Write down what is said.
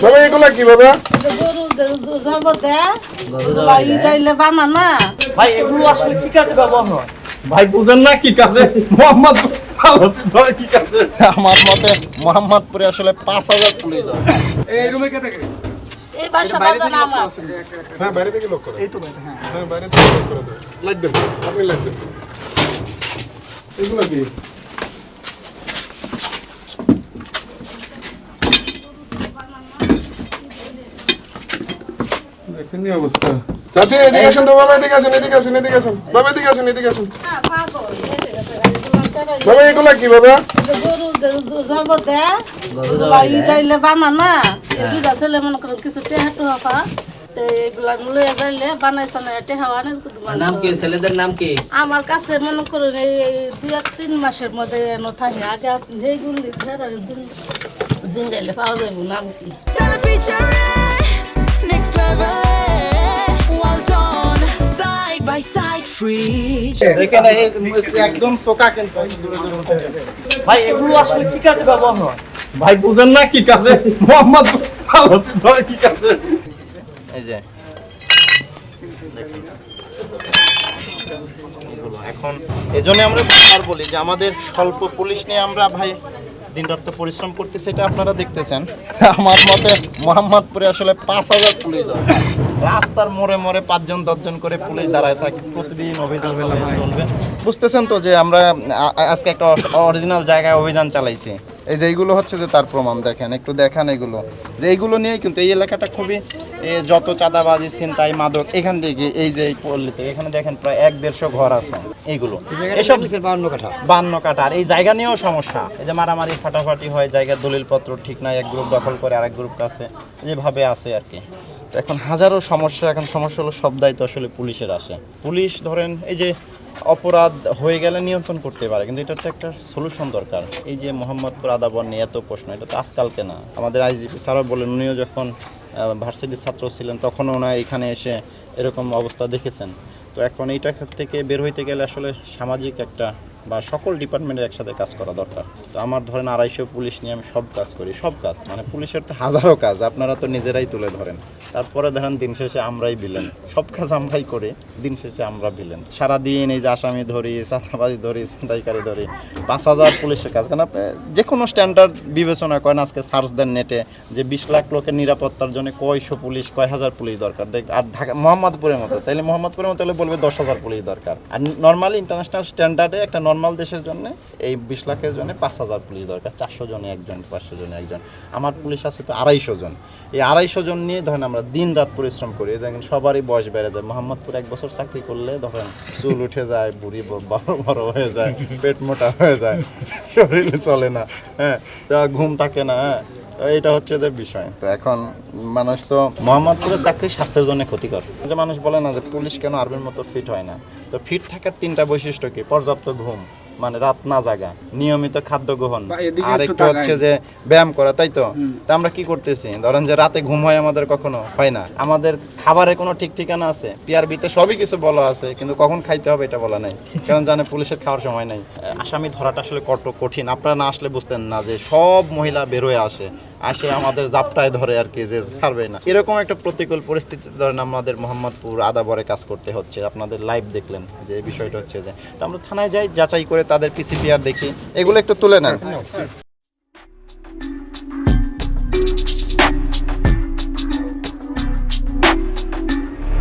বাবা এগুলা কি বাবা? ভাই এগুলো আসলে কি কাজে ব্যবহার হয়? ভাই বুঝেন না কি কাজে? মোহাম্মদ কি কাজে? আমার মতে মোহাম্মদপুরে আসলে 5,000 পুলিশ দরকার। এই রুমে কে থাকে? এই বাসা বাজান আমার। হ্যাঁ বাইরে থেকে লক করো। এই তো বাইরে, হ্যাঁ বাইরে থেকে লক করে দাও। লাইট দেন, আপনি লাইট দেন। এগুলা কি? দেখছেন কি অবস্থা? চাচি এদিকে আসেন তো বাবা, এদিকে আসেন, এদিকে আসেন, এদিকে আসেন। বাবা এদিকে আসেন, এদিকে আসেন। বাবা এগুলা কি বাবা? নাম কি ছেলেদের নাম কি? আমার কাছে মনে করুন এই 2-3 মাসের মধ্যে থাকে আগে সেইগুলি জিঙ্গাইলে পাওয়া যাবে। নাম কি Next level, well done, side by side, free. দেখেন এই একদম সোকা কিন্তু ভাই এগুলো আসলে কি কাজে ব্যবহার হয়? ভাই বুঝেন না কি কাজে? মোহাম্মদ কি কাজে? এই যে এগুলো এখন এজন্য আমরা বারবার বলি যে আমাদের স্বল্প পুলিশ নিয়ে আমরা ভাই দিনরাত তো পরিশ্রম করতেছি, এটা আপনারা দেখতেছেন। আমার মতে মোহাম্মদপুরে আসলে 5,000 পুলিশ দরকার। রাস্তার মোড়ে মোড়ে 5-10 জন করে পুলিশ দাঁড়ায় থাকে, প্রতিদিন অভিযান চলবে। বুঝতেছেন তো যে আমরা আজকে একটা অরিজিনাল জায়গায় অভিযান চালাইছি। এই যে এইগুলো হচ্ছে যে তার প্রমাণ, দেখেন একটু দেখান এগুলো, যে এইগুলো নিয়েই কিন্তু এই এলাকাটা খুবই যত চাঁদাবাজি ছিনতাই মাদক এখান থেকে এই যে এই পল্লীতে এখানে দেখেন প্রায় 1-150 ঘর আছে। এইগুলো এসব 52 কাঠা, আর এই জায়গা নিয়েও সমস্যা। এই যে মারামারি ফাটাফাটি হয়, জায়গার দলিলপত্র ঠিক নাই, এক গ্রুপ দখল করে আরেক গ্রুপ কাছে যেভাবে আছে আর কি। তো এখন হাজারো সমস্যা, এখন সমস্যা হলো সব দায়িত্ব আসলে পুলিশের আসে। পুলিশ ধরেন এই যে অপরাধ হয়ে গেলে নিয়ন্ত্রণ করতে পারে, কিন্তু এটার তো একটা সলিউশন দরকার। এই যে মোহাম্মদপুর আদাবর নিয়ে এত প্রশ্ন, এটা তো আজকালকে না। আমাদের আইজিপি স্যারও বলেন, উনিও যখন ভার্সিটির ছাত্র ছিলেন তখনও ওনারা এখানে এসে এরকম অবস্থা দেখেছেন। তো এখন এইটা থেকে বের হইতে গেলে আসলে সামাজিক একটা বা সকল ডিপার্টমেন্টের একসাথে কাজ করা দরকার। তো আমার ধরেন 250 পুলিশ নিয়ে আমি সব কাজ করি, সব কাজ মানে পুলিশের তো হাজারো কাজ, আপনারা তো নিজেরাই তুলে ধরেন। তারপরে ধরেন দিন শেষে আমরাই ভিলেন, সব কাজ আমরাই করি, দিন শেষে আমরা ভিলেন। সারাদিন এই যে আসামি ধরি, চাঁদাবাজি ধরি, ছিনতাইকারী ধরি, 5,000 পুলিশের কাজ। কারণ আপনি যে কোনো স্ট্যান্ডার্ড বিবেচনা করেন, আজকে সার্চ দেন নেটে যে 20 লাখ লোকের নিরাপত্তার জন্য কয়শো পুলিশ, কয় হাজার পুলিশ দরকার। দেখ আর ঢাকা মোহাম্মদপুরের মতো, তাইলে মোহাম্মদপুরের মতো হলে বলবে 10,000 পুলিশ দরকার। আর নর্মালি ইন্টারন্যাশনাল স্ট্যান্ডার্ডে একটা নর্মাল দেশের জন্য এই 20 লাখের জন্য 5,000 পুলিশ দরকার। 400 জনে একজন, 500 জনে একজন। আমার পুলিশ আছে তো 250 জন। এই 250 জন নিয়ে ধরেন আমরা দিন রাত পরিশ্রম করি। দেখেন সবারই বয়স বেড়ে যায়। মোহাম্মদপুর 1 বছর চাকরি করলে ধরেন চুল উঠে যায়, বুড়ি বড় হয়ে যায়, পেট মোটা হয়ে যায়, শরীরে চলে না, হ্যাঁ, তো ঘুম থাকে না, হ্যাঁ। এইটা হচ্ছে যে বিষয়। তো এখন মানুষ তো মোহাম্মদপুরের চাকরি স্বাস্থ্যের জন্য ক্ষতিকর। যে মানুষ বলে না যে পুলিশ কেন আর্মির মতো ফিট হয় না, তো ফিট থাকার 3টা বৈশিষ্ট্য কি? পর্যাপ্ত ঘুম, মানে রাত না জাগা, নিয়মিত খাদ্য গ্রহণ, আর একটু হচ্ছে যে ব্যায়াম করা, তাই তো? তা আমরা কি করতেছি? ধরেন যে রাতে ঘুম হয় আমাদের, কখনো হয় না। আমাদের খাবারের কোনো ঠিক ঠিকানা আছে? পিআরবিতে সবই কিছু বলা আছে, কিন্তু কখন খাইতে হবে এটা বলা নাই, কারণ জানে পুলিশের খাওয়ার সময় নাই। আসামি ধরাটা আসলে কত কঠিন, আপনারা না আসলে বুঝতেন না যে সব মহিলা বেরোয় আসে আমাদের জাপটায় ধরে আর কি, যে ছাড়বে না। এরকম একটা প্রতিকূল পরিস্থিতিতে ধরেন আমাদের মোহাম্মদপুর আদাবরে কাজ করতে হচ্ছে। আপনাদের লাইভ দেখলেন যে বিষয়টা হচ্ছে যে, তো আমরা থানায় যাই, যাচাই করে তাদের পিসিপিআর দেখি, এগুলো একটু তুলে নেন।